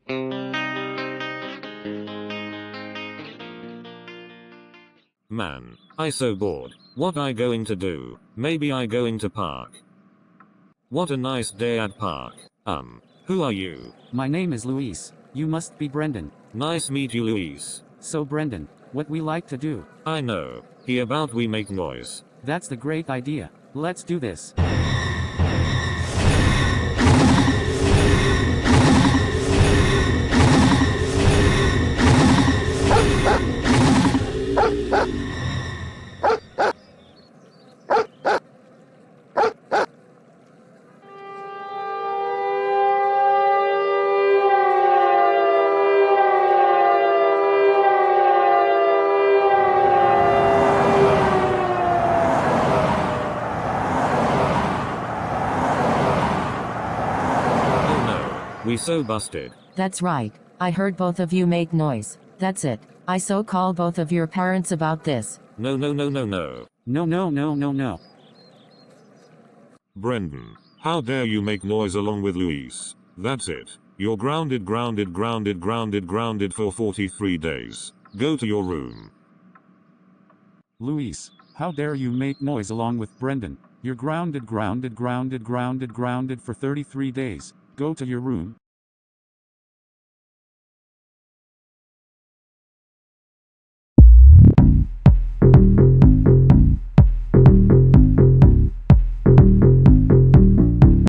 Man, I so bored. What I going to do? Maybe I going to park. What a nice day at park. Who are you? My name is Luis. You must be Brendan. Nice meet you, Luis. So Brendan, what we like to do? I know. He about we make noise. That's the great idea. Let's do this. We so busted. That's right. I heard both of you make noise. That's it. I so call both of your parents about this. No. No. Brendan, how dare you make noise along with Luis? That's it. You're grounded for 43 days. Go to your room. Luis, how dare you make noise along with Brendan? You're grounded for 33 days. Go to your room.